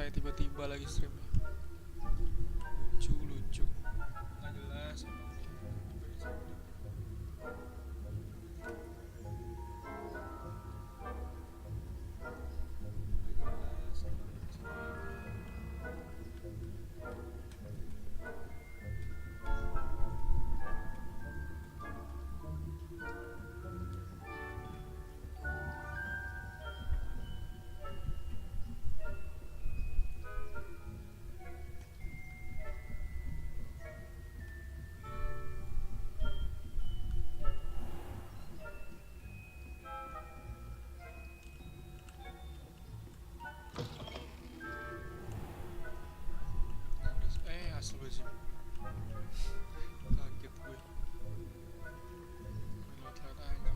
selesai tiba-tiba lagi streamnya. Lucu nggak jelas. Astagfirullahaladzim, kaget gue. Telat aja.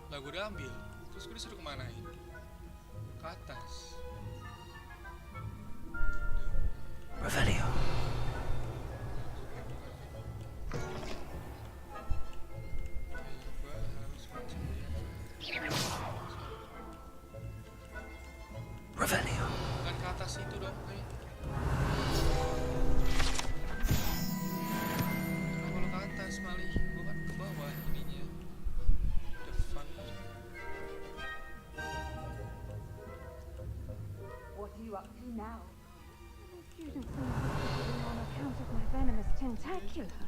Lah gue udah ambil, terus gue disuruh kemanain? Ke atas. Revelio. Revelio. Kan ke atas itu dong, kayak. Kenapa lo ke atas, Mali? Gue kan ke bawah ininya. The fun. What are you up to now? The students seem to on account of my venomous tentacular.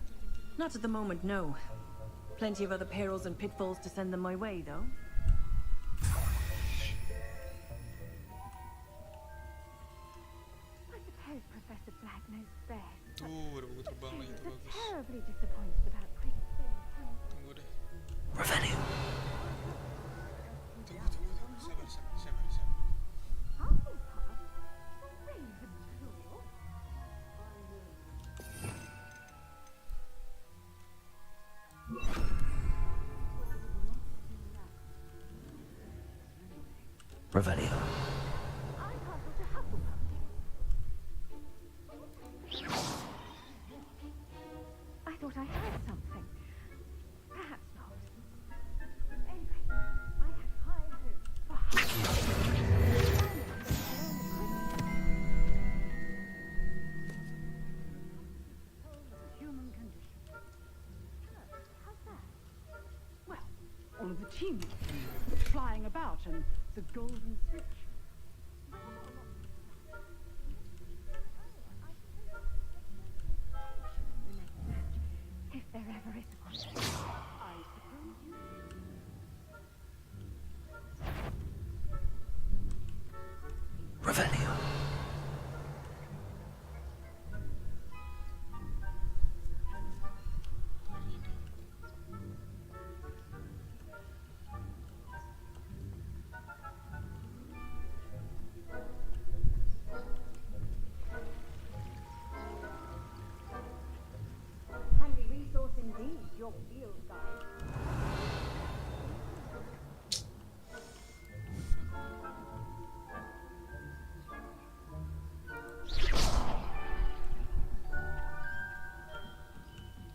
Not at the moment, no. Plenty of other perils and pitfalls to send them my way, though. I suppose Professor Black knows best. Tuh, udah buku terbang lagi, tuh bagus. Terribly disappointed about quick spin. Tunggu deh. Revelio. Tunggu. Sabar. Hufflepuff? Ravenclaw? Revelio. I puzzled to Hufflepuff. I thought I heard something. Perhaps not. Anyway, I had high hopes for Hufflepuff. Human condition. How's that? Well, all of the team flying about and the golden switch. If there ever is one, I suppose you. Revelio. Handy resource indeed, your field guide.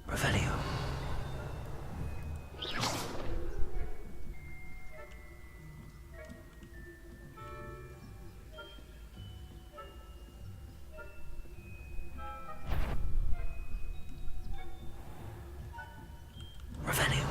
Revelio. Revelio.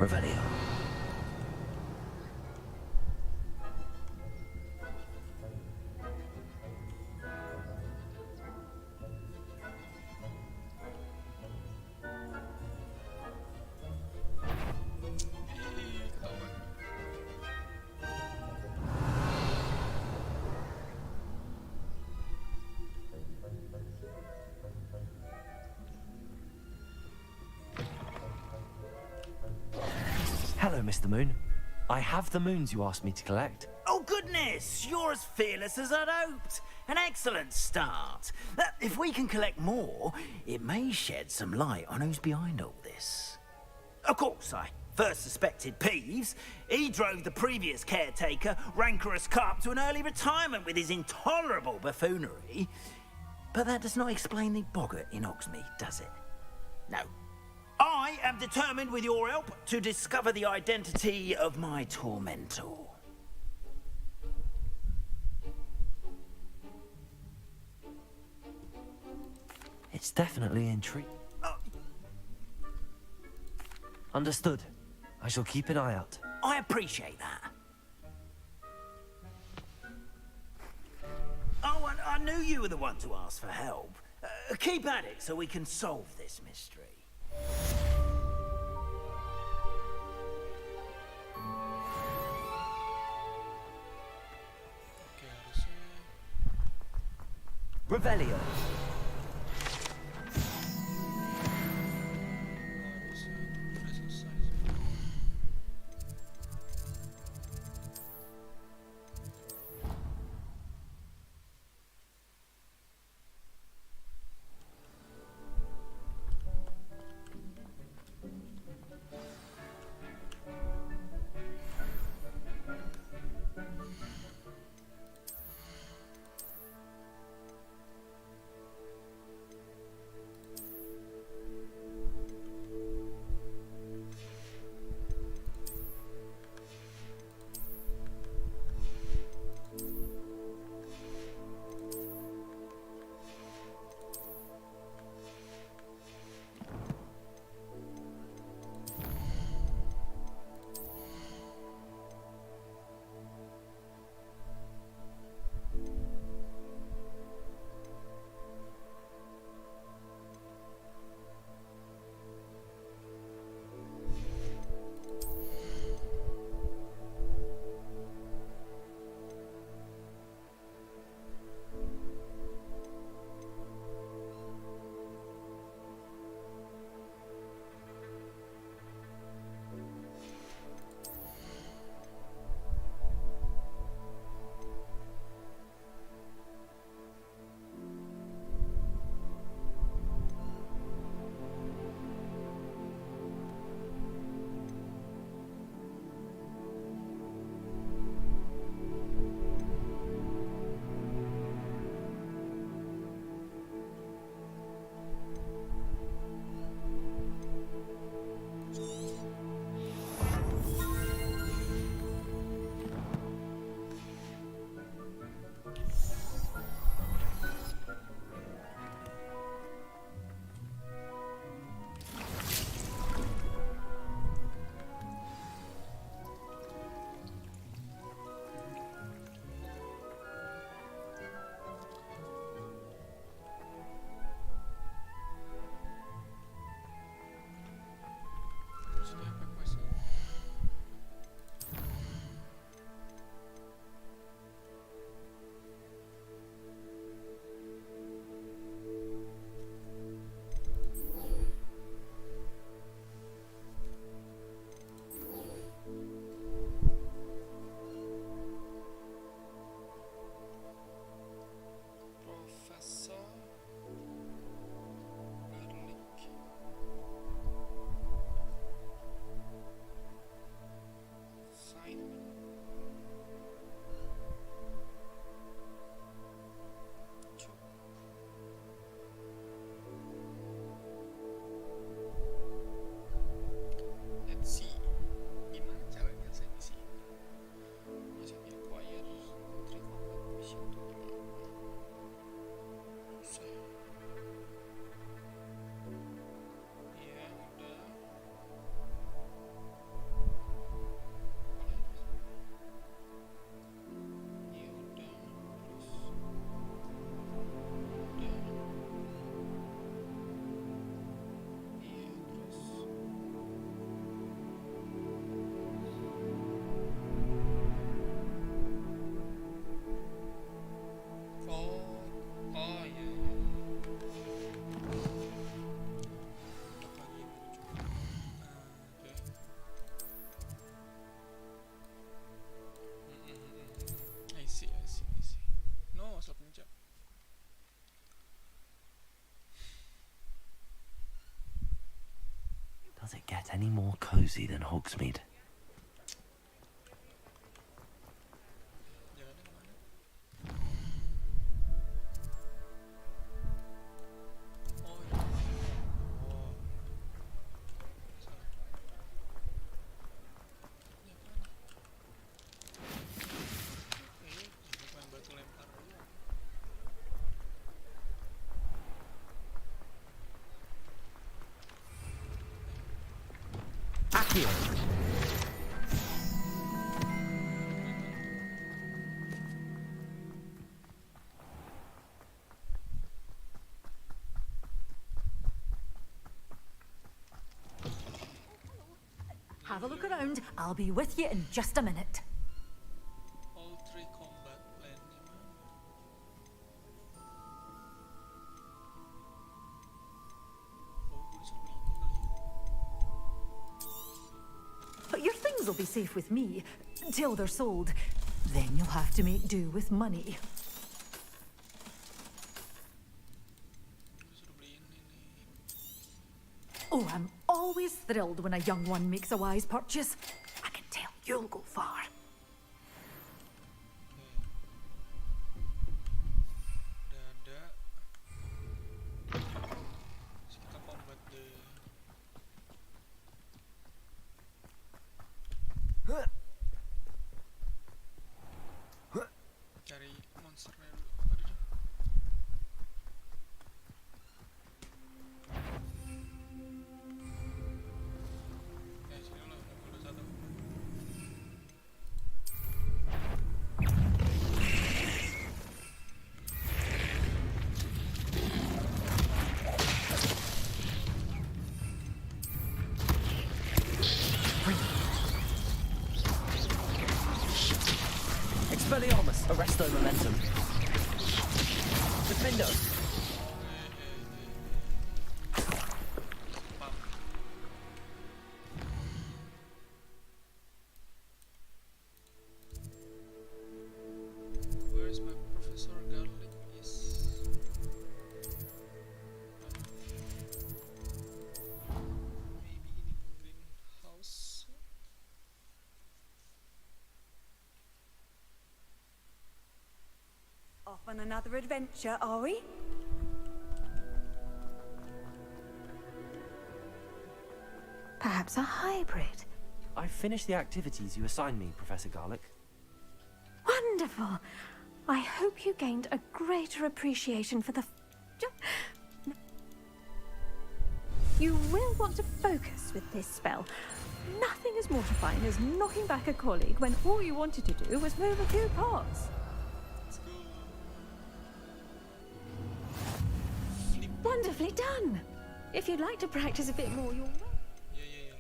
Revelio. Ketahuan. Hello, Mr. Moon. I have the moons you asked me to collect. Oh, goodness! You're as fearless as I'd hoped. An excellent start. If we can collect more, it may shed some light on who's behind all this. Of course, I first suspected Peeves. He drove the previous caretaker, rancorous carp, to an early retirement with his intolerable buffoonery. But that does not explain the boggart in Hogsmeade, does it? No. I am determined, with your help, to discover the identity of my tormentor. It's definitely intriguing. Oh, Understood. I shall keep an eye out. I appreciate that. Oh, and I knew you were the one to ask for help. Keep at it so we can solve this mystery. Oke, harusnya Revelio. udah selesai sih. Does it get any more cozy than Hogsmeade? Jalannya kemana? Oh ini. Oh. Salah. Ini apaan? Ini main batu lempar aja. Accio! Have a look around. I'll be with you in just a minute. All three combat plan-nya mana? Oh, gue disuruh beli ini kali ya. But your things will be safe with me till they're sold. Then you'll have to make do with money. Gue suruh beliin ini. Oh, I'm always thrilled when a young one makes a wise purchase. I can tell you'll go far. Udah ada. Terus kita combat deh. Cari monsternya dulu. Aduh, aduh. Ya sini lah, udah satu. Expelliarmus! Arresto momentum! Defendo! Pam. Where is my Professor Garlic? Yes. Maybe in greenhouse. Off on another adventure, are we? Perhaps a hybrid. I've finished the activities you assigned me, Professor Garlic. Wonderful. I hope you gained a greater appreciation for the... You will want to focus with this spell. Nothing as mortifying as knocking back a colleague when all you wanted to do was move a few parts. Wonderfully done. If you'd like to practice a bit more, you're welcome. Yeah, yeah,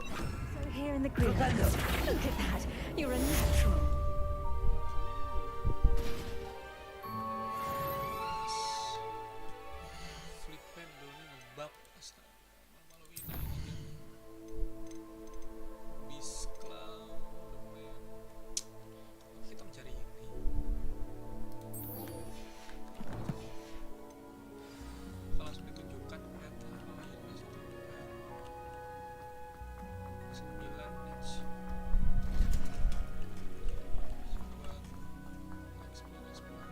yeah. So here in the greenhouse. Look at that. You're a natural. Flip pendulum ngebug astaga, malu-malu ini Beast Cloud man. Oke, kita mencari ini. Kalau langsung ditunjukkan kelihatan oh iya langsung ditunjukkan 9 inch buat explore.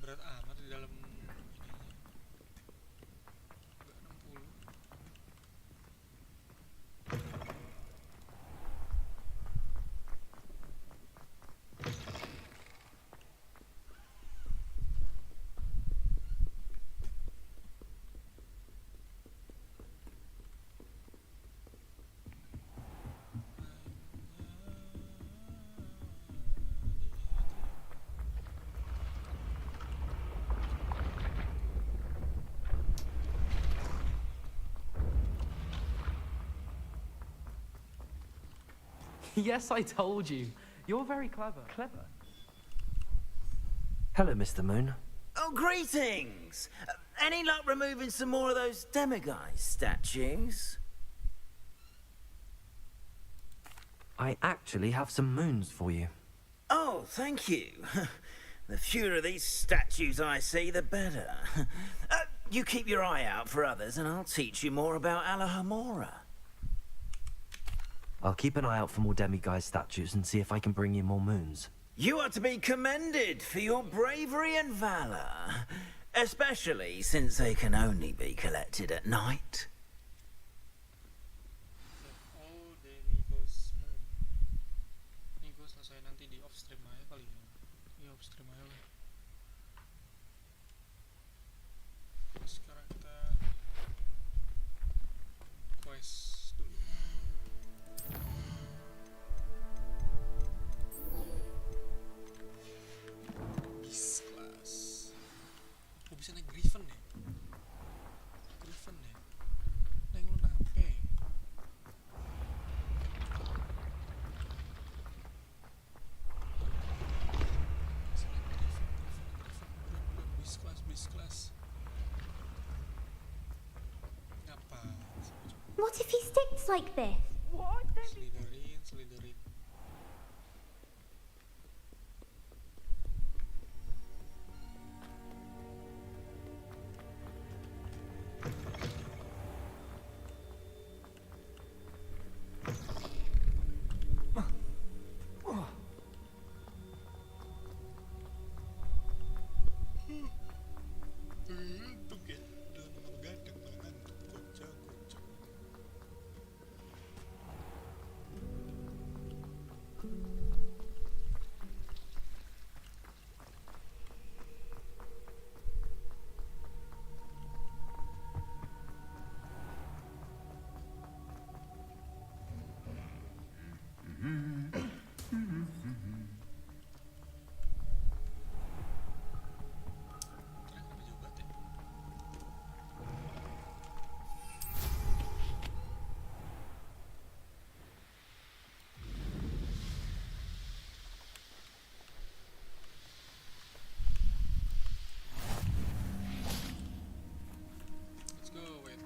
Berat amat di dalam ininya. Enggak 60. Yes, I told you. You're very clever. Clever? Hello, Mr. Moon. Oh, greetings! Any luck removing some more of those demiguise statues? I actually have some moons for you. Oh, thank you. The fewer of these statues I see, the better. You keep your eye out for others, and I'll teach you more about Alahamora. I'll keep an eye out for more demiguise statues and see if I can bring you more moons. You are to be commended for your bravery and valor, especially since they can only be collected at night. Oh, demiguise moon. Ini gue selesai nanti di off stream aja kali ya. Iya, off stream aja lah. Sekarang kita quest dulu. Bis class. Oh, bisa naik Griffin ya? Griffin ya? Naik lu nape? Bisa naik Griffin. Bis class. Ngapa? What if he sticks like this? Slitherin. Ngantuk ya? Udah begadang malah ngantuk. Kocak. Kenapa jauh banget ya? Let's go with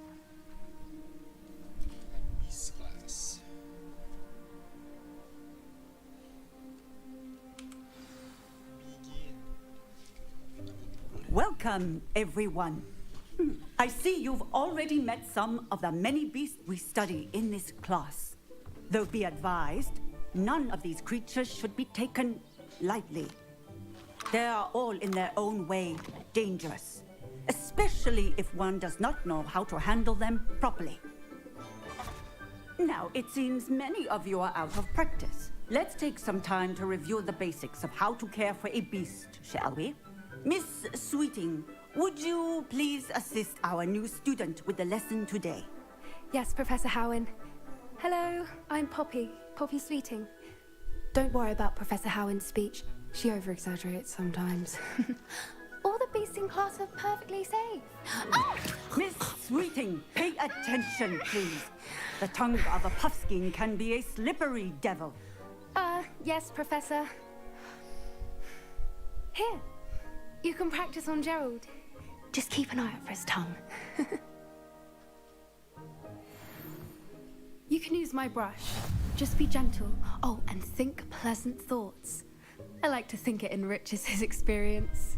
Beast class. Begin. Welcome, everyone. I see you've already met some of the many beasts we study in this class. Though be advised, none of these creatures should be taken lightly. They are all in their own way dangerous, especially if one does not know how to handle them properly. Now, it seems many of you are out of practice. Let's take some time to review the basics of how to care for a beast, shall we? Miss Sweeting, would you please assist our new student with the lesson today? Yes, Professor Howen. Hello, I'm Poppy Sweeting. Don't worry about Professor Howen's speech. She over-exaggerates sometimes. All the beasts in class are perfectly safe. Oh! Miss Sweeting, pay attention, please. The tongue of a puffskein can be a slippery devil. Yes, Professor. Here, you can practice on Gerald. Just keep an eye out for his tongue. You can use my brush. Just be gentle. Oh, and think pleasant thoughts. I like to think it enriches his experience.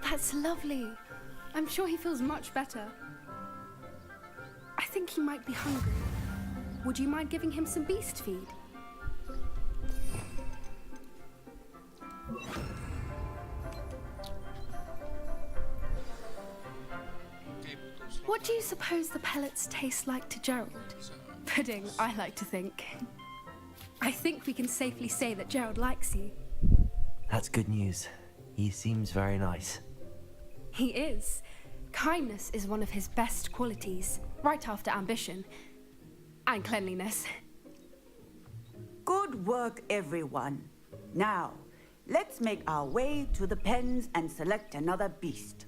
That's lovely. I'm sure he feels much better. I think he might be hungry. Would you mind giving him some beast feed? What do you suppose the pellets taste like to Gerald? Pudding, I like to think. I think we can safely say that Gerald likes you. That's good news. He seems very nice. He is. Kindness is one of his best qualities, right after ambition. And cleanliness. Good work, everyone. Now, let's make our way to the pens and select another beast.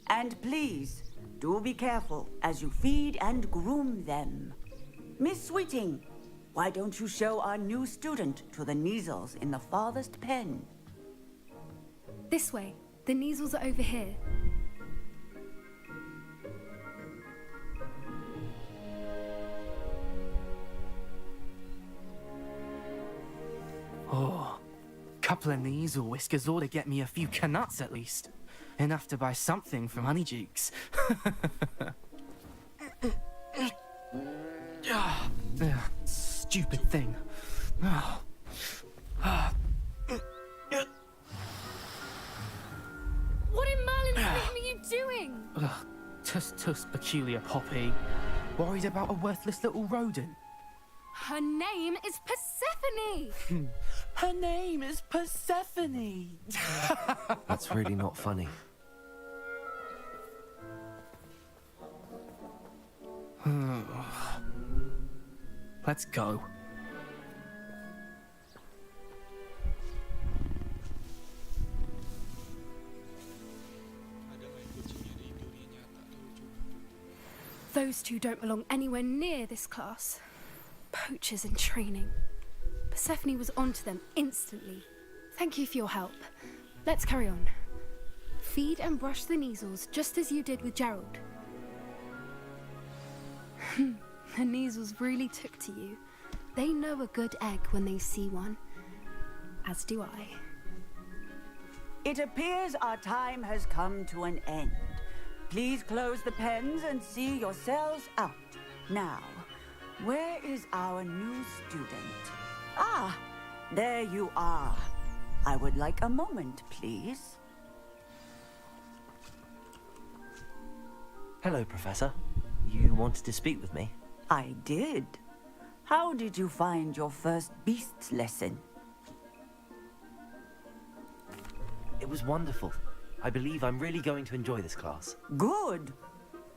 And please, do be careful as you feed and groom them. Miss Sweeting, why don't you show our new student to the Neasels in the farthest pen? This way. The Neasels are over here. Oh, couple of Neasel whiskers ought to get me a few canuts at least. Enough to buy something from Honeydukes. Stupid thing. What in Merlin's name are you doing? Tuss peculiar Poppy. Worried about a worthless little rodent. Her name is Persephone! Her name is Persephone! That's really not funny. Let's go. Ada main kucingnya di dunia nyata tuh lucu. Those two don't belong anywhere near this class. Poachers in training. Persephone was onto them instantly. Thank you for your help. Let's carry on. Feed and brush the Neasels just as you did with Gerald. The Neasels really took to you. They know a good egg when they see one. As do I. It appears our time has come to an end. Please close the pens and see yourselves out. Now, where is our new student? Ah, there you are. I would like a moment, please. Hello, Professor. You wanted to speak with me? I did. How did you find your first beasts lesson? It was wonderful. I believe I'm really going to enjoy this class. Good.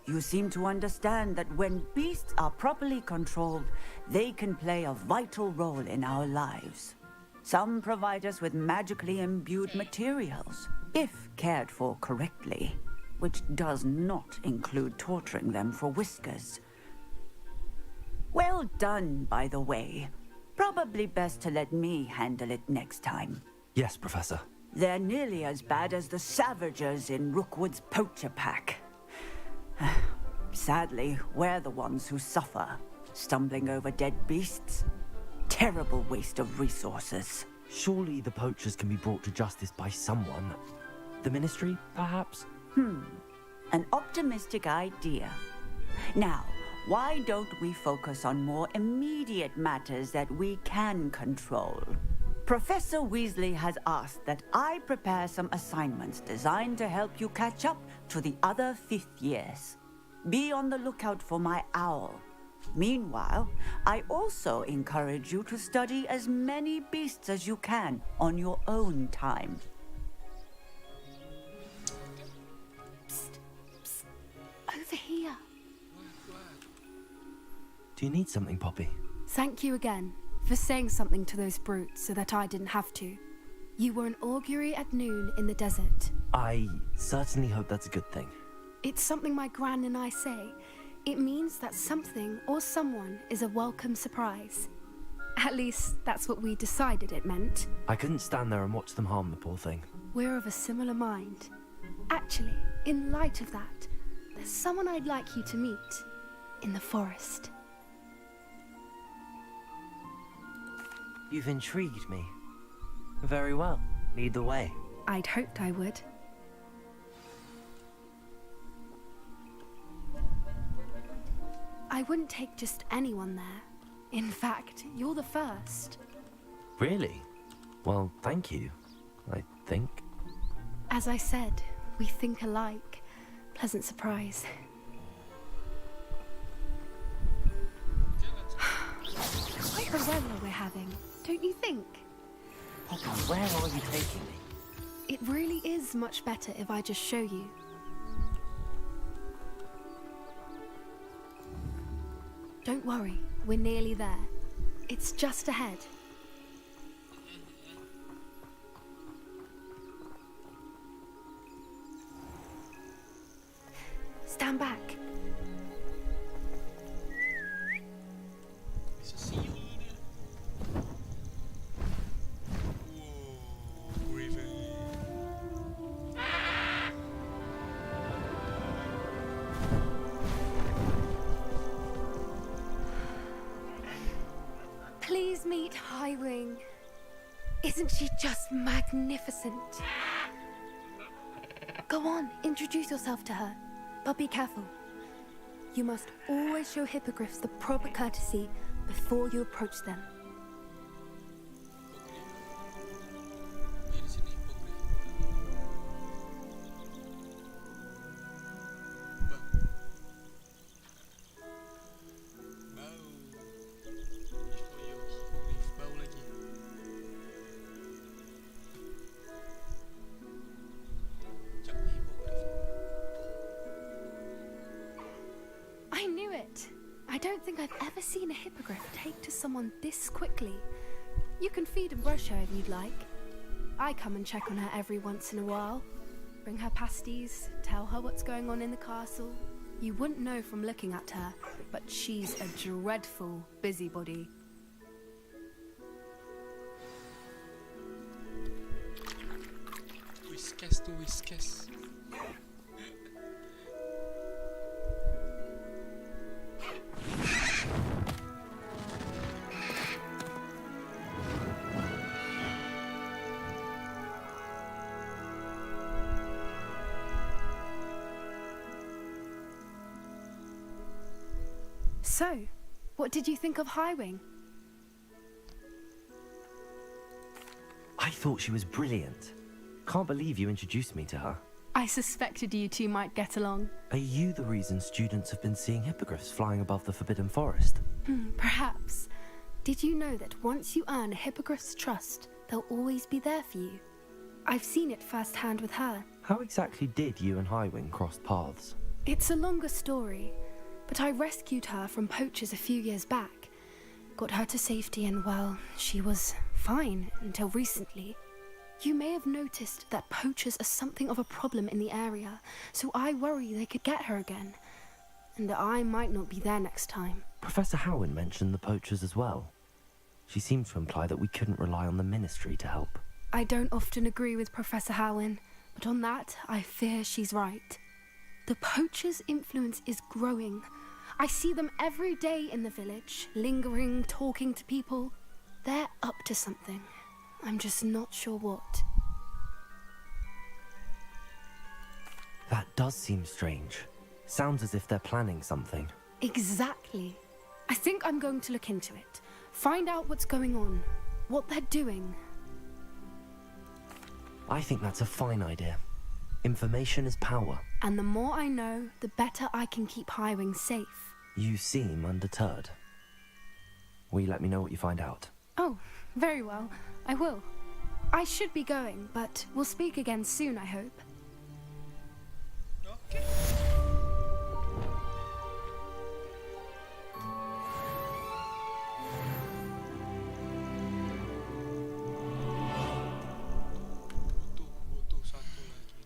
You seem to understand that when beasts are properly controlled, they can play a vital role in our lives. Some provide us with magically imbued materials, if cared for correctly, which does not include torturing them for whiskers. Well done, by the way. Probably best to let me handle it next time. Yes, Professor. They're nearly as bad as the Savagers in Rookwood's poacher pack. Sadly, we're the ones who suffer, stumbling over dead beasts. Terrible waste of resources. Surely the poachers can be brought to justice by someone. The Ministry, perhaps? An optimistic idea. Now, why don't we focus on more immediate matters that we can control? Professor Weasley has asked that I prepare some assignments designed to help you catch up to the other 5th years. Be on the lookout for my owl. Meanwhile, I also encourage you to study as many beasts as you can on your own time. Psst, psst. Over here. Do you need something, Poppy? Thank you again for saying something to those brutes so that I didn't have to. You were an augury at noon in the desert. I certainly hope that's a good thing. It's something my gran and I say. It means that something or someone is a welcome surprise. At least, that's what we decided it meant. I couldn't stand there and watch them harm the poor thing. We're of a similar mind. Actually, in light of that, there's someone I'd like you to meet. In the forest. You've intrigued me. Very well. Lead the way. I'd hoped I would. I wouldn't take just anyone there. In fact, you're the first. Really? Well, thank you, I think. As I said, we think alike. Pleasant surprise. Quite the weather we're having, don't you think? Poppy, where are you taking me? It really is much better if I just show you. Don't worry, we're nearly there. It's just ahead. Stand back. Bisa siul dia. Wow, Raven. Please meet Highwing. Isn't she just magnificent? Go on, introduce yourself to her. But be careful. You must always show hippogriffs the proper courtesy before you approach them. Di sini hippogriff. Bau. Oh iya, hippogriff bau lagi. Jak hippogriff. I knew it. I don't think I've ever seen a hippogriff take to someone this quickly. You can feed and brush her if you'd like. I come and check on her every once in a while. Bring her pasties, tell her what's going on in the castle. You wouldn't know from looking at her, but she's a dreadful busybody. Whiskas tuh whiskas. So, what did you think of Highwing? I thought she was brilliant. Can't believe you introduced me to her. I suspected you two might get along. Are you the reason students have been seeing hippogriffs flying above the Forbidden Forest? Perhaps. Did you know that once you earn a hippogriff's trust, they'll always be there for you? I've seen it firsthand with her. How exactly did you and Highwing cross paths? It's a longer story, but I rescued her from poachers a few years back. Got her to safety and, well, she was fine until recently. You may have noticed that poachers are something of a problem in the area, so I worry they could get her again. And I might not be there next time. Professor Howin mentioned the poachers as well. She seemed to imply that we couldn't rely on the Ministry to help. I don't often agree with Professor Howin, but on that, I fear she's right. The poachers' influence is growing. I see them every day in the village, lingering, talking to people. They're up to something. I'm just not sure what. That does seem strange. Sounds as if they're planning something. Exactly. I think I'm going to look into it. Find out what's going on, what they're doing. I think that's a fine idea. Information is power. And the more I know, the better I can keep Highwing safe. You seem undeterred. Will you let me know what you find out? Oh, very well. I will. I should be going, but we'll speak again soon, I hope. Okay. Butuh satu lagi.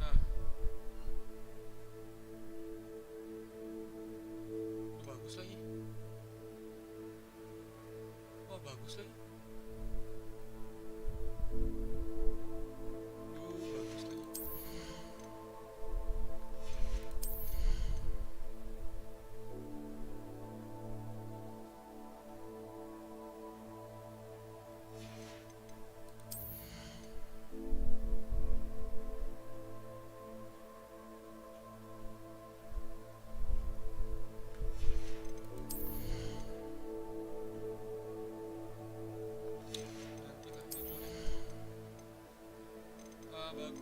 Nah. Bagus lagi. Wah, bagus lagi. Bagus lagi.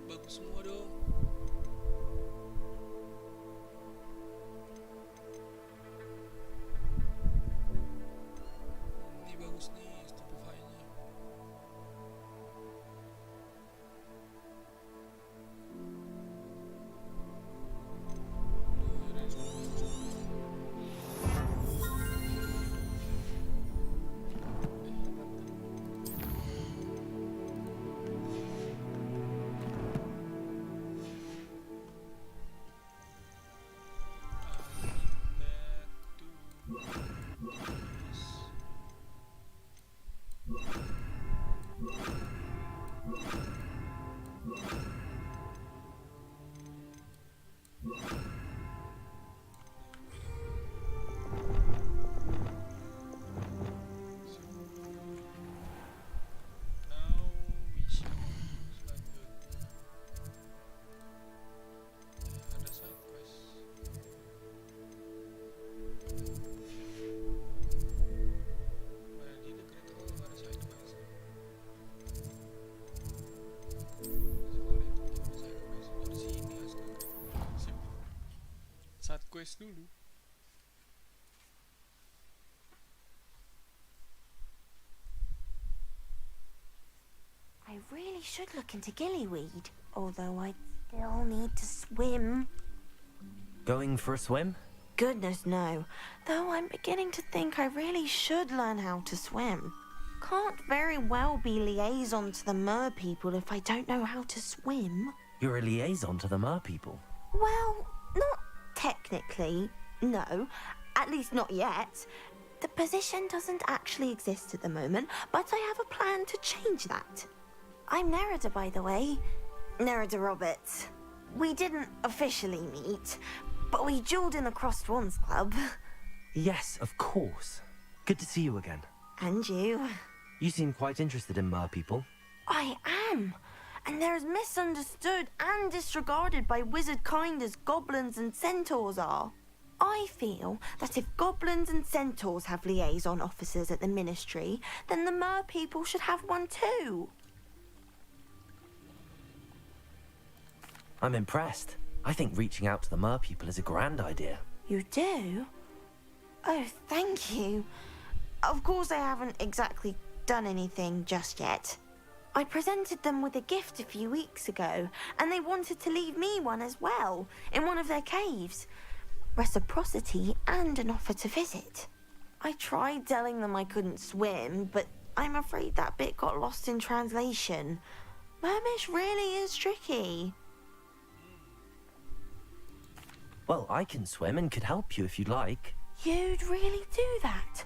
Bagus semua dong. Ini Now mission selanjutnya. Ada side quest. Mana di The Great Hall ada side quest. Sekolah itu ada side quest. Oh di sini astaga. Sip. Side quest dulu. I really should look into gillyweed, although I still need to swim. Going for a swim? Goodness, no. Though I'm beginning to think I really should learn how to swim. Can't very well be liaison to the mer people if I don't know how to swim. You're a liaison to the mer people. Well, not technically, no. At least not yet. The position doesn't actually exist at the moment, but I have a plan to change that. I'm Nerida, by the way. Nerida Roberts. We didn't officially meet, but we duelled in the Crossed Wands Club. Yes, of course. Good to see you again. And you. You seem quite interested in mer people. I am. And they're as misunderstood and disregarded by wizard kind as goblins and centaurs are. I feel that if goblins and centaurs have liaison officers at the ministry, then the mer people should have one too. I'm impressed. I think reaching out to the mer people is a grand idea. You do? Oh, thank you. Of course I haven't exactly done anything just yet. I presented them with a gift a few weeks ago, and they wanted to leave me one as well, in one of their caves. Reciprocity and an offer to visit. I tried telling them I couldn't swim, but I'm afraid that bit got lost in translation. Mermish really is tricky. Well, I can swim and could help you if you'd like. You'd really do that?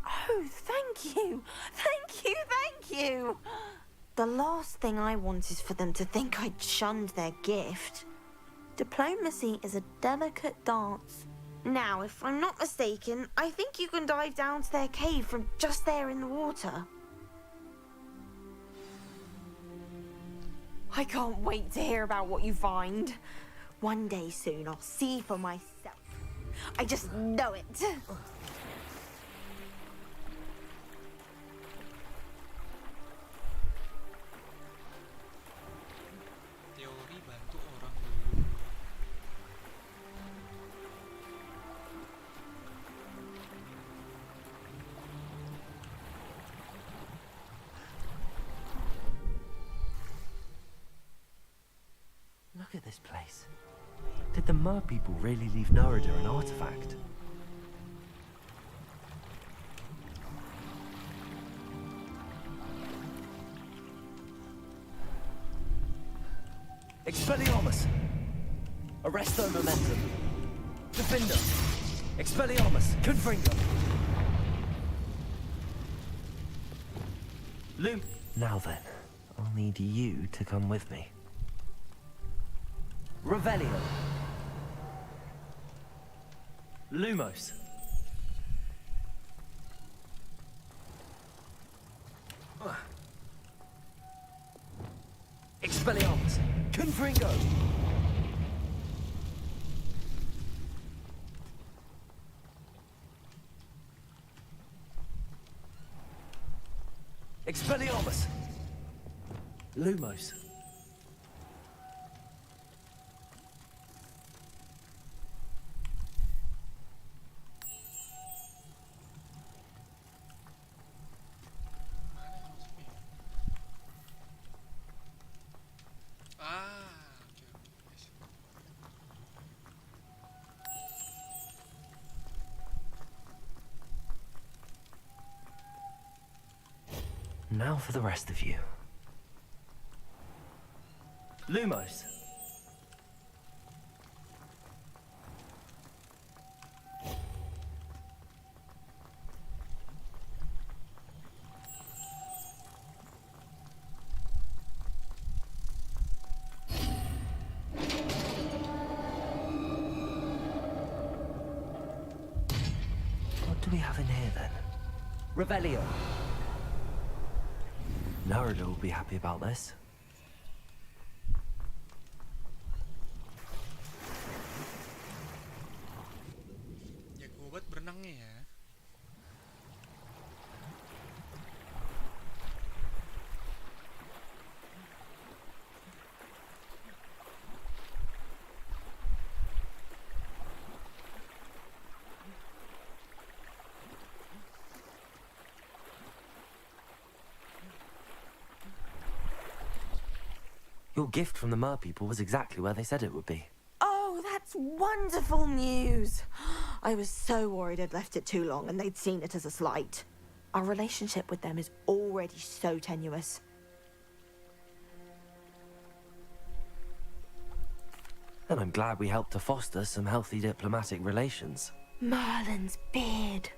Oh, thank you. Thank you, thank you. The last thing I want is for them to think I'd shunned their gift. Diplomacy is a delicate dance. Now, if I'm not mistaken, I think you can dive down to their cave from just there in the water. I can't wait to hear about what you find. One day soon, I'll see for myself. I just know it. Teori bantu orang dulu. Look at this place. Did the mer people really leave Nerida an artifact? Expelliarmus! Arresto momentum! Defender! Expelliarmus! Confringo! Loom! Now then, I'll need you to come with me. Revelio! Lumos! Expelliarmus! Confringo! Expelliarmus! Lumos! Now for the rest of you. Lumos. Revelio. Narada will be happy about this. Jago obat berenangnya ya. Your gift from the Mer people was exactly where they said it would be. Oh, that's wonderful news. I was so worried I'd left it too long and they'd seen it as a slight. Our relationship with them is already so tenuous. And I'm glad we helped to foster some healthy diplomatic relations. Merlin's beard.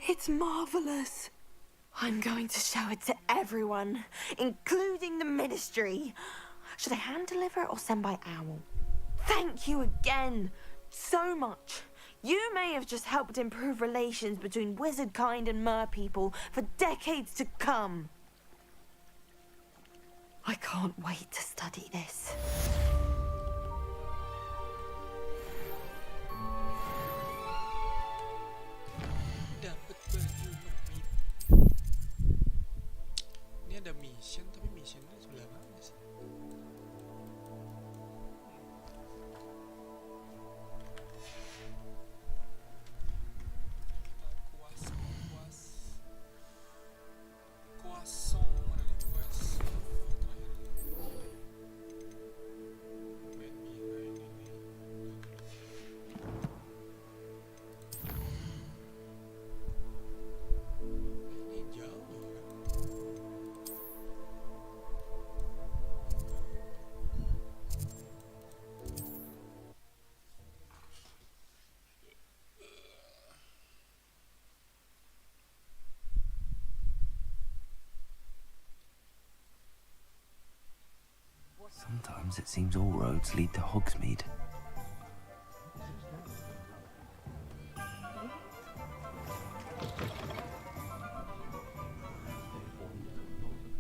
It's marvelous. I'm going to show it to everyone, including the Ministry. Should I hand deliver it or send by owl? Thank you again so much. You may have just helped improve relations between wizard kind and mer people for decades to come. I can't wait to study this. Dapat baju mermaid. Ini ada mission, tapi missionnya sebelah mana sih? Kuasong ada di quest terakhir. Main mina ini nih. Ini jauh kan? Sometimes it seems all roads lead to Hogsmeade.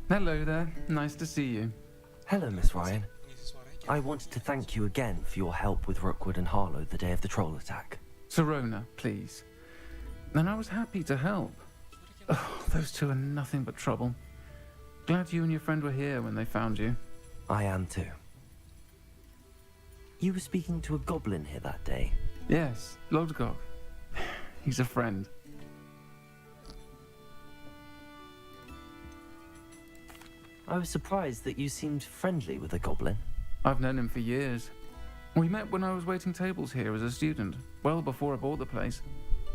Hello there. Nice to see you. Hello, Miss Ryan. I wanted to thank you again for your help with Rookwood and Harlow the day of the troll attack. Sirona, please. And I was happy to help. Oh, those two are nothing but trouble. Glad you and your friend were here when they found you. I am too. You were speaking to a goblin here that day. Yes, Lodgok. He's a friend. I was surprised that you seemed friendly with a goblin. I've known him for years. We met when I was waiting tables here as a student, well before I bought the place.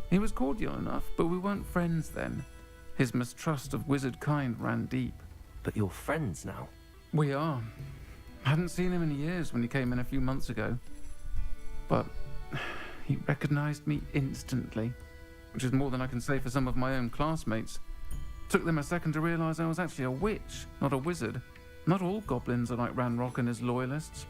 He was cordial enough, but we weren't friends then. His mistrust of wizard kind ran deep. But you're friends now? We are. I hadn't seen him in years when he came in a few months ago. But he recognized me instantly, which is more than I can say for some of my own classmates. Took them a second to realize I was actually a witch, not a wizard. Not all goblins are like Ranrock and his loyalists.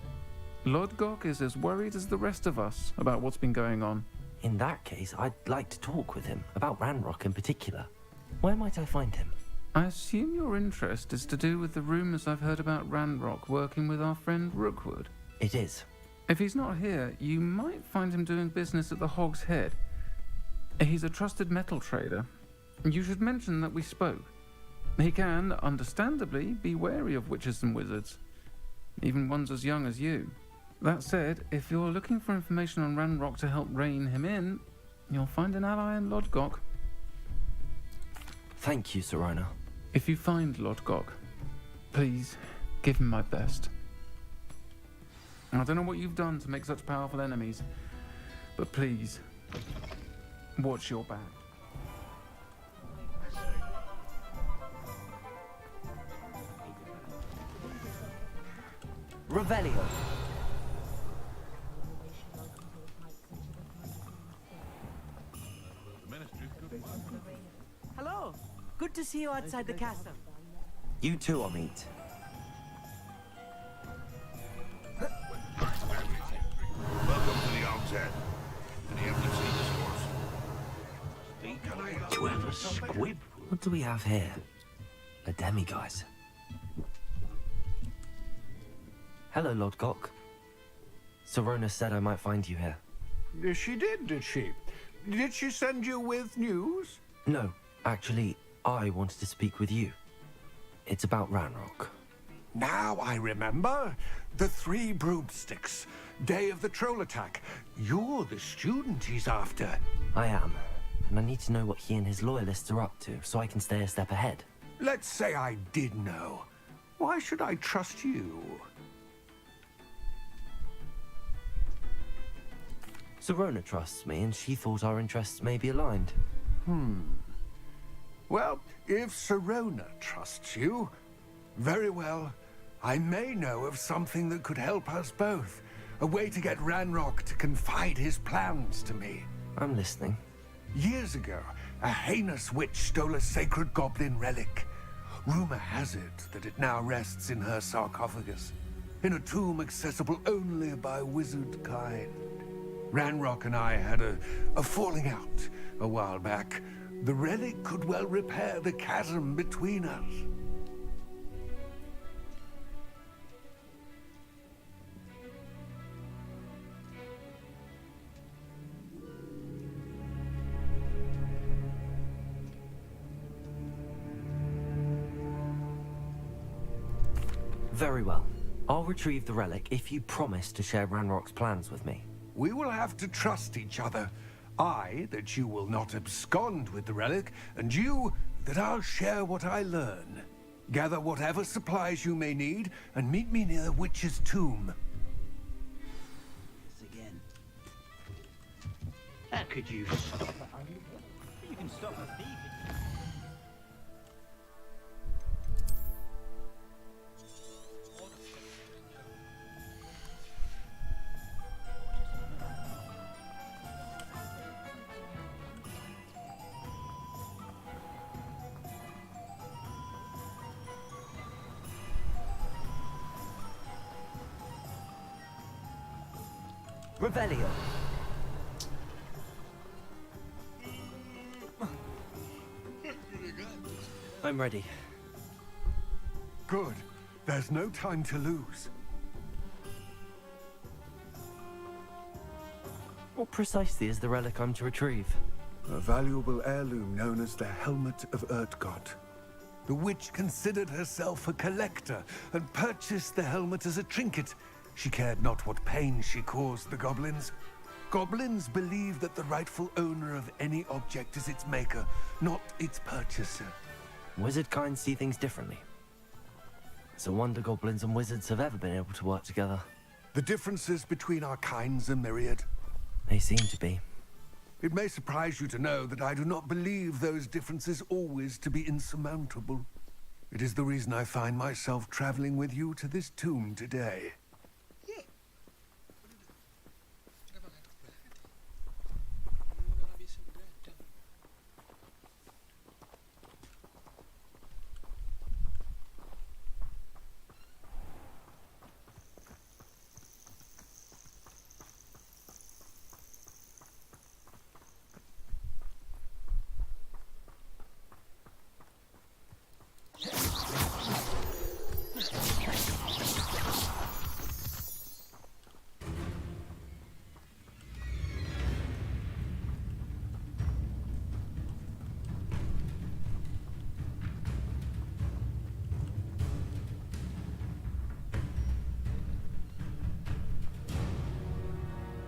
Lodgok is as worried as the rest of us about what's been going on. In that case, I'd like to talk with him, about Ranrock in particular. Where might I find him? I assume your interest is to do with the rumors I've heard about Ranrock working with our friend Rookwood. It is. If he's not here, you might find him doing business at the Hog's Head. He's a trusted metal trader. You should mention that we spoke. He can, understandably, be wary of witches and wizards, even ones as young as you. That said, if you're looking for information on Ranrock to help rein him in, you'll find an ally in Lodgok. Thank you, Sirona. If you find Lodgok, please give him my best. I don't know what you've done to make such powerful enemies, but please, watch your back. Revelio. Hello. Good to see you outside the castle. You too, Amit. Welcome to the Hog's Head. Any empty seats, of course. Do you have a squib What do we have here? A demiguise. Hello, Lodgok. Serona said I might find you here. She did, did she? Did she send you with news? No, actually, I wanted to speak with you. It's about Ranrock. Now I remember. The 3 broomsticks. Day of the troll attack. You're the student he's after. I am, and I need to know what he and his loyalists are up to, so I can stay a step ahead. Let's say I did know. Why should I trust you? Serona trusts me, and she thought our interests may be aligned. Well, if Serona trusts you, very well. I may know of something that could help us both. A way to get Ranrock to confide his plans to me. I'm listening. Years ago, a heinous witch stole a sacred goblin relic. Rumor has it that it now rests in her sarcophagus, in a tomb accessible only by wizard kind. Ranrock and I had a falling out a while back. The relic could well repair the chasm between us. Very well. I'll retrieve the relic if you promise to share Ranrock's plans with me. We will have to trust each other. I, that you will not abscond with the relic, and you, that I'll share what I learn. Gather whatever supplies you may need, and meet me near the witch's tomb. Again. How could you stop a hundred? You can stop a thief. Revelio. I'm ready. Good. There's no time to lose. What precisely is the relic I'm to retrieve? A valuable heirloom known as the Helmet of Urtgott. The witch considered herself a collector and purchased the helmet as a trinket. She cared not what pain she caused the goblins. Goblins believe that the rightful owner of any object is its maker, not its purchaser. Wizard kind see things differently. It's a wonder goblins and wizards have ever been able to work together. The differences between our kinds are myriad. They seem to be. It may surprise you to know that I do not believe those differences always to be insurmountable. It is the reason I find myself traveling with you to this tomb today.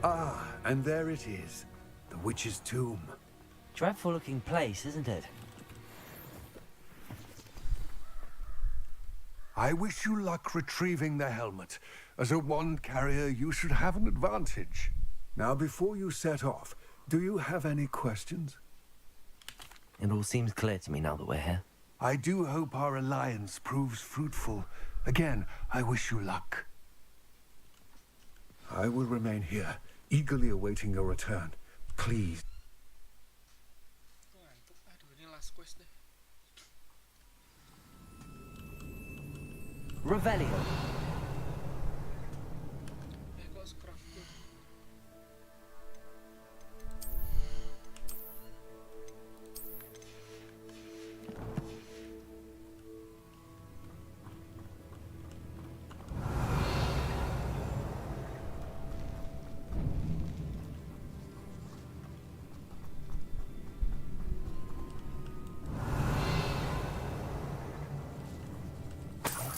Ah, and there it is. The witch's tomb. Dreadful looking place, isn't it? I wish you luck retrieving the helmet. As a wand carrier, you should have an advantage. Now, before you set off, do you have any questions? It all seems clear to me now that we're here. I do hope our alliance proves fruitful. Again, I wish you luck. I will remain here, eagerly awaiting your return. Please. Aduh, ini last quest deh. Revelio. Kok scrap tuh.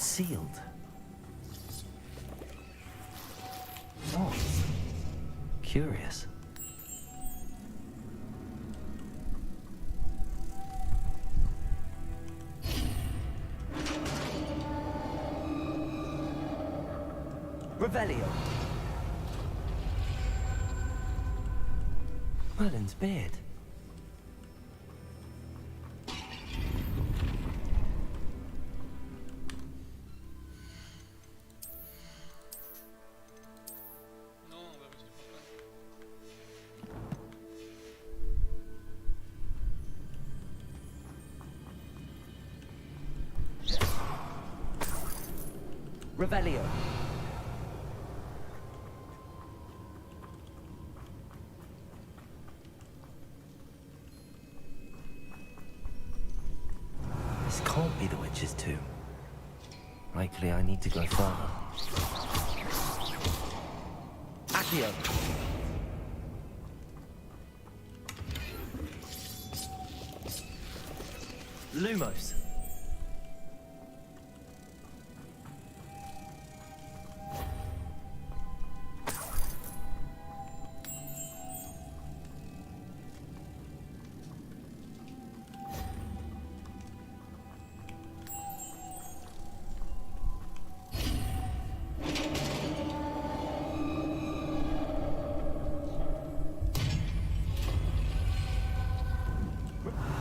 sealed. Oh, curious. Revelio. Merlin's beard. Revelio. This can't be the witch's tomb. Likely I need to go further. Accio. Lumos.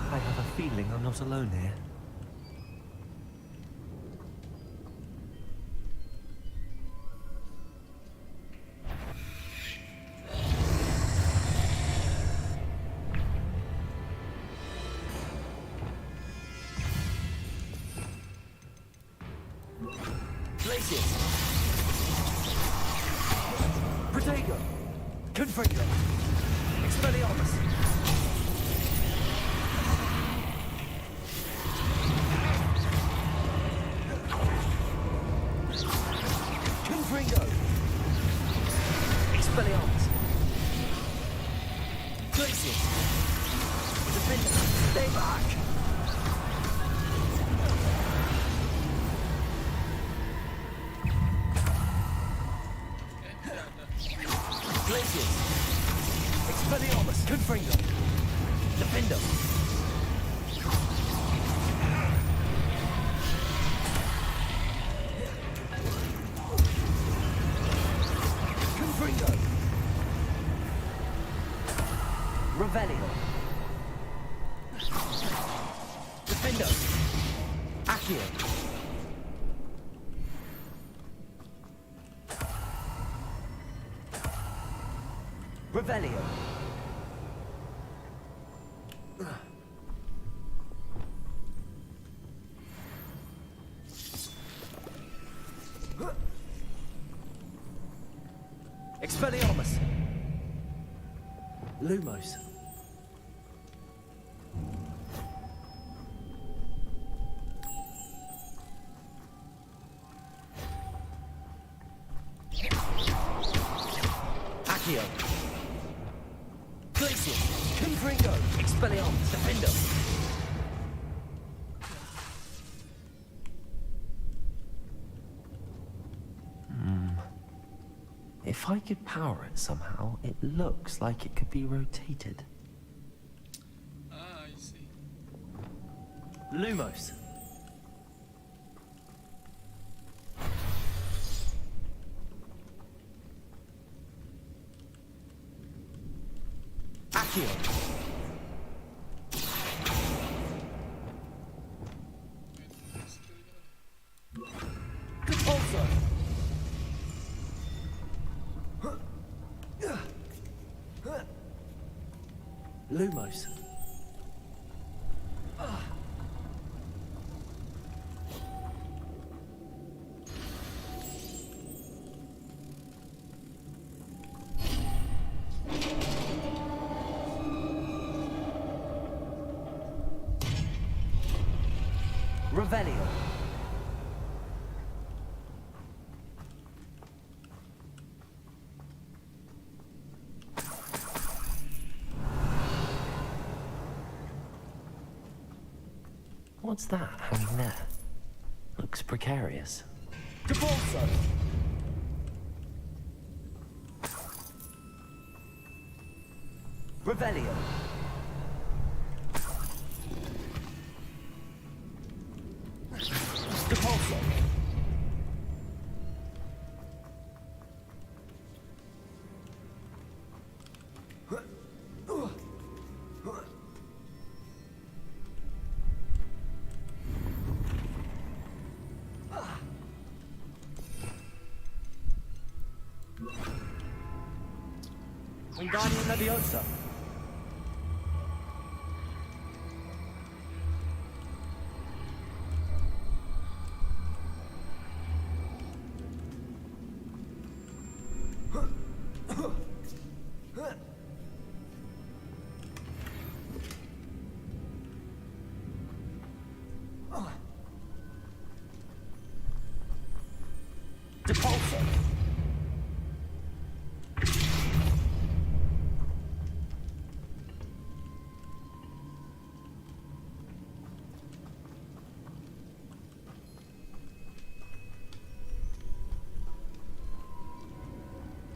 I have a feeling I'm not alone here. Places. Protego. Confringo. Expelliarmus. Confringo. Expelliarmus. Places. Defender. Stay back. Places. Expelliarmus. Confringo. Defender. Confringo. Revelio. Defender. Accio. Revelio. Expelliarmus. Lumos. Accio. Glacier. Confringo. Expelliarmus. Defender. If I could power it somehow, it looks like it could be rotated. Ah, I see. Lumos. Accio. Repulsor. Lumos. Revelio. What's that hanging there? Looks looks precarious. Depulso! Revelio! Depulso! Wingardium Leviosa. Depulso.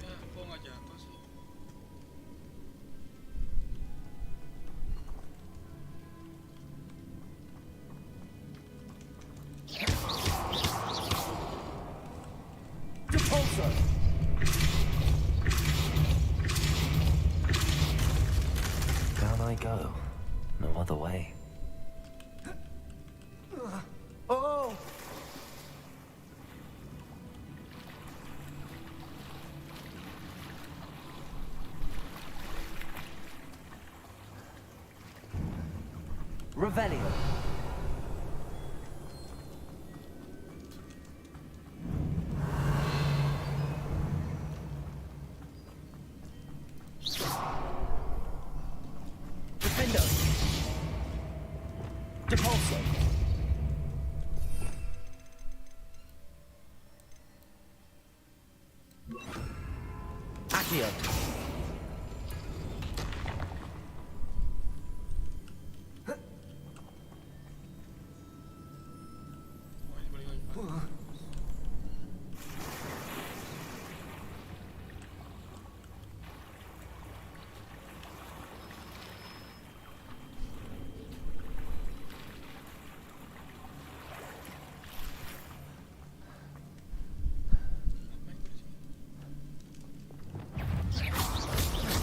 Ya, kok nggak jatuh sih? Depulso. Down I go. No other way. Oh! Revelio. Defendo. Depulso. Accio. Oh, ini balik lagi.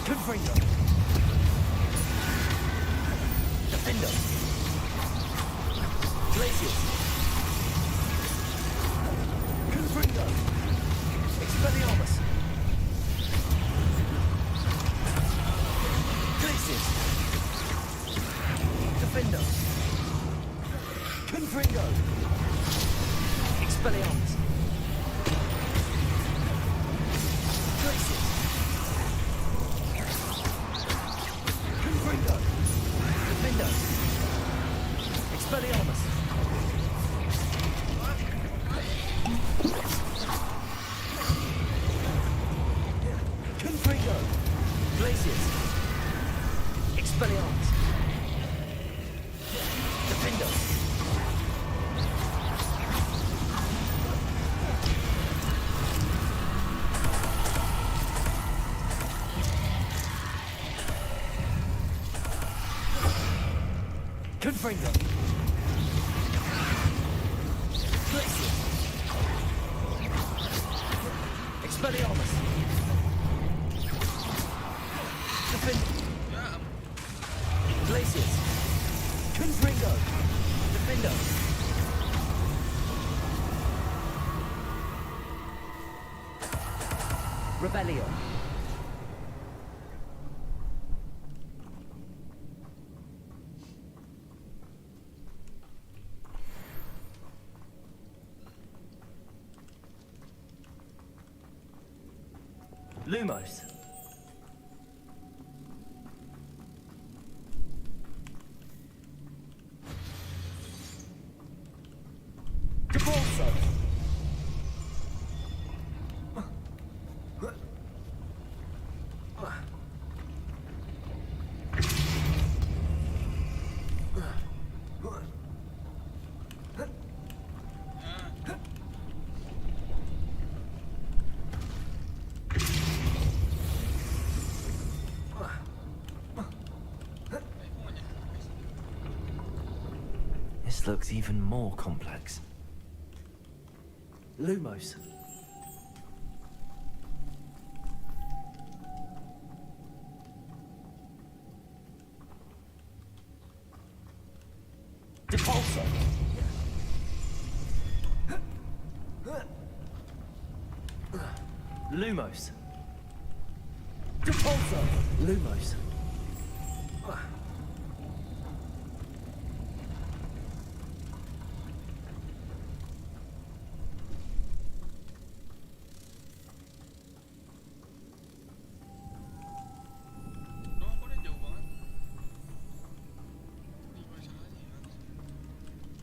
Confringo. Defendo. Glacius. Confringo. Expelliarmus. Glacius. Defendo. Confringo. Expelliarmus. Glacius. Confringo. Defendo. Expelliarmus. Confringo. Glacius. Expelliarmus. Defendo. Confringo. Glacius. Expelliarmus. Defendo. Glacius. Confringo. Defendo. Rebellion. Lumos. Depulso. looks even more complex. Lumos. Depulso. Lumos. Depulso. Lumos.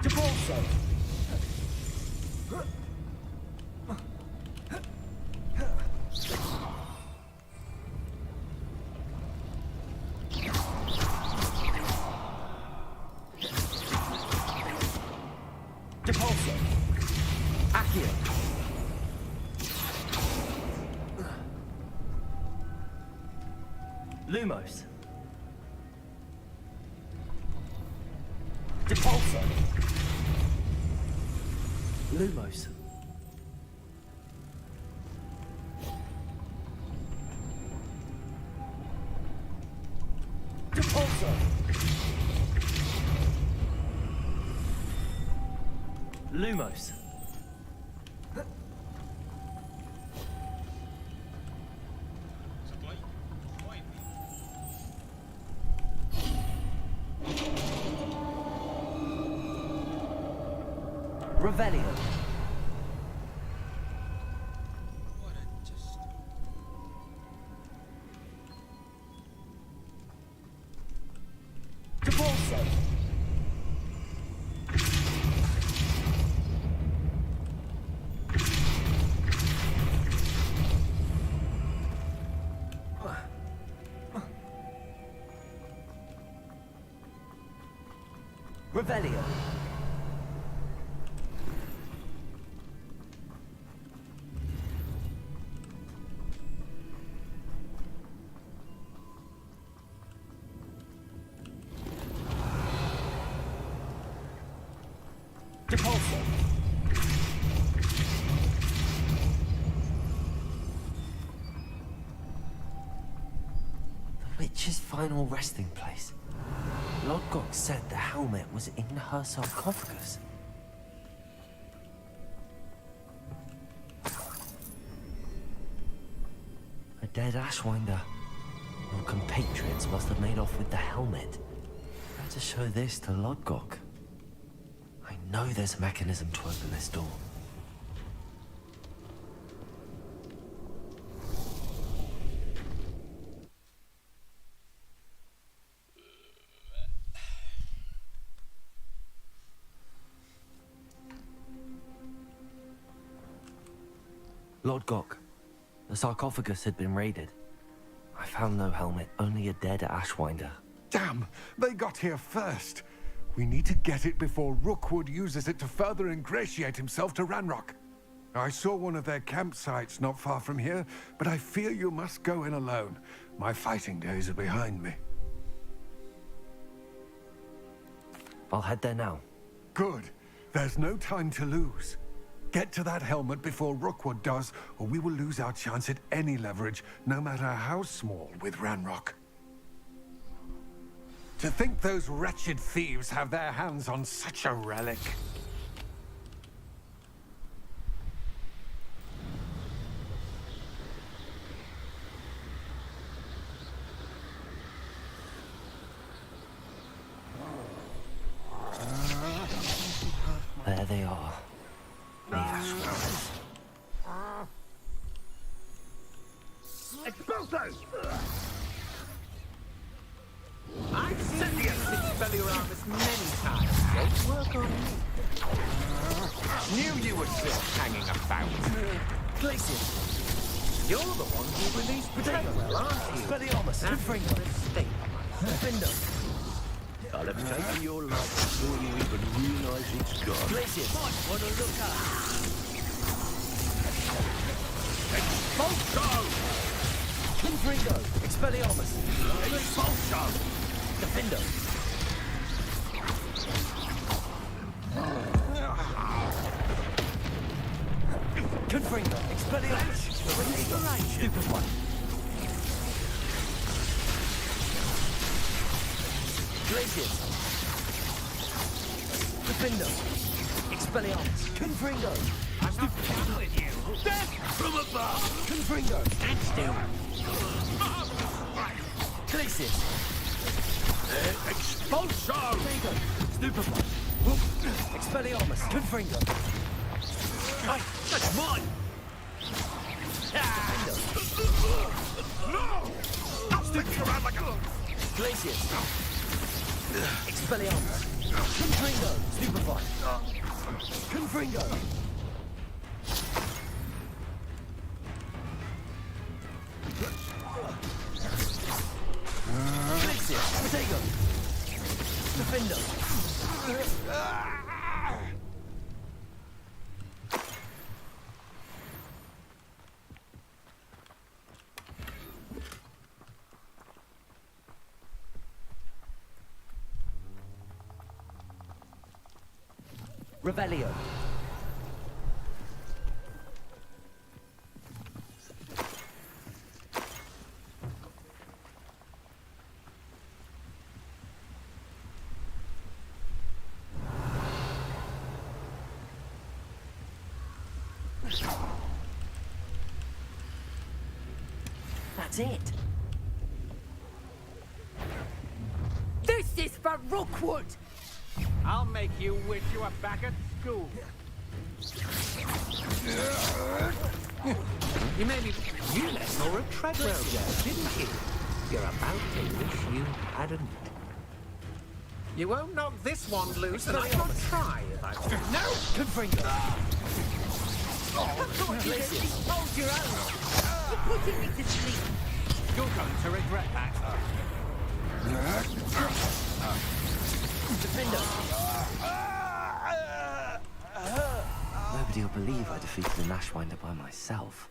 Depulso. Depulso. Accio. Lumos. Depulso. Lumos. Depulso. Lumos. Revelio. Depulso. Revelio. Depulso. The witch's final resting place. Lodgok said the helmet was in her sarcophagus. A dead Ashwinder. Your compatriots must have made off with the helmet. Better show this to Lodgok. I know there's a mechanism to open this door. Lodgok, the sarcophagus had been raided. I found no helmet, only a dead Ashwinder. Damn! They got here first. We need to get it before Rookwood uses it to further ingratiate himself to Ranrock. I saw one of their campsites not far from here, but I fear you must go in alone. My fighting days are behind me. I'll head there now. Good. There's no time to lose. Get to that helmet before Rookwood does, or we will lose our chance at any leverage, no matter how small, with Ranrock. To think those wretched thieves have their hands on such a relic. There they are. The Ashwinders. Expulso! I've sent the Expelliarmus many times. Don't work on me. Knew you were still hanging about. Glacier. You're the one who released Potato, aren't you? Expelliarmus. That's a mistake. Defender. I'll have taken your life before you even realize it's gone. Glacier. Want to look up? Expulso! Confringo. Expelliarmus. Expulso! Defender. Confringo. Expelliarmus. Stupid one. Glacius. Defindo. Expelliarmus. Confringo. I'm not done with you. Death from above! Confringo. Stand still. Glacius. Expulso! Confringo. Stupefy. Expelliarmus. Confringo. That's mine! No! Sticking around like a... Glacius. Expelliarmus. Confringo. Stupefy. Confringo. Glacius. Protego. Defendo. Revelio. That's it. This is for Rookwood! I'll make you wish you were back at school. You made me... You left Laura Treadwell there, didn't you? You're about to wish you hadn't. You won't knock this wand loose, and I won't try if I... No! Confringo. Hold your own! You're putting me to sleep! You're going to regret that. Defendo. Nobody will believe I defeated an Ashwinder by myself.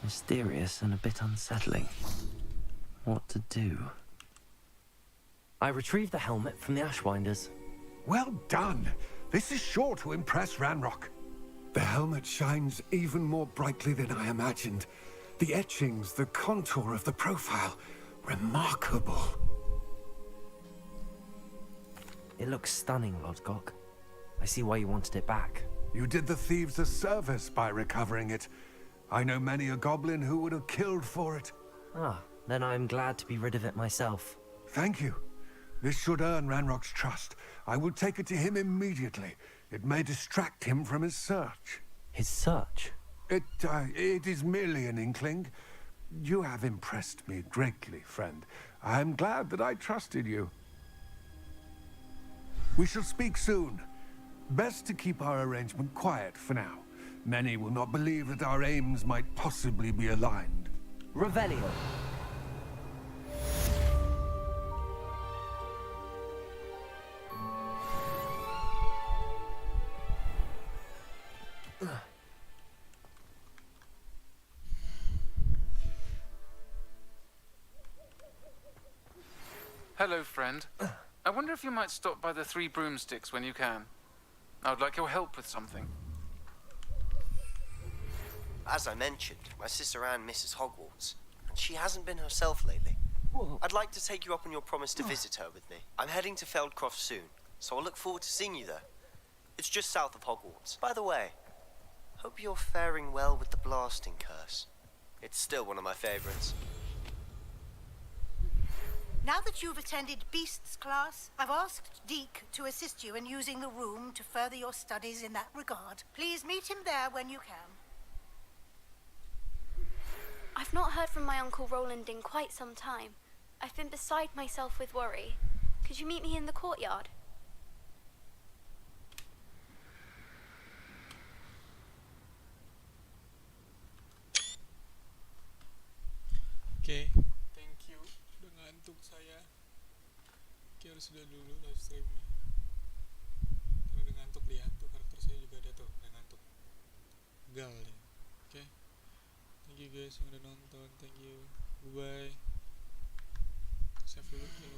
Mysterious and a bit unsettling. What to do? I retrieved the helmet from the Ashwinders. Well done! This is sure to impress Ranrock. The helmet shines even more brightly than I imagined. The etchings, the contour of the profile. Remarkable. It looks stunning, Lodgok. I see why you wanted it back. You did the thieves a service by recovering it. I know many a goblin who would have killed for it. Ah, then I'm glad to be rid of it myself. Thank you. This should earn Ranrock's trust. I will take it to him immediately. It may distract him from his search. His search? It is merely an inkling. You have impressed me greatly, friend. I am glad that I trusted you. We shall speak soon. Best to keep our arrangement quiet for now. Many will not believe that our aims might possibly be aligned. Revelio. Hello, friend. I wonder if you might stop by the Three Broomsticks when you can. I would like your help with something. As I mentioned, my sister Anne misses Hogwarts, and she hasn't been herself lately. I'd like to take you up on your promise to visit her with me. I'm heading to Feldcroft soon, so I'll look forward to seeing you there. It's just south of Hogwarts. By the way, hope you're faring well with the blasting curse. It's still one of my favorites. Now that you've attended Beasts class, I've asked Deke to assist you in using the room to further your studies in that regard. Please meet him there when you can. I've not heard from my Uncle Roland in quite some time. I've been beside myself with worry. Could you meet me in the courtyard? Oke, thank you. Udah ngantuk saya. Oke, harus sudah dulu live streamnya. Karena udah ngantuk, lihat tuh karakter saya juga ada tuh, udah ngantuk. Gal deh. Oke. Thank you guys yang udah nonton. Thank you. Bye bye. Save dulu.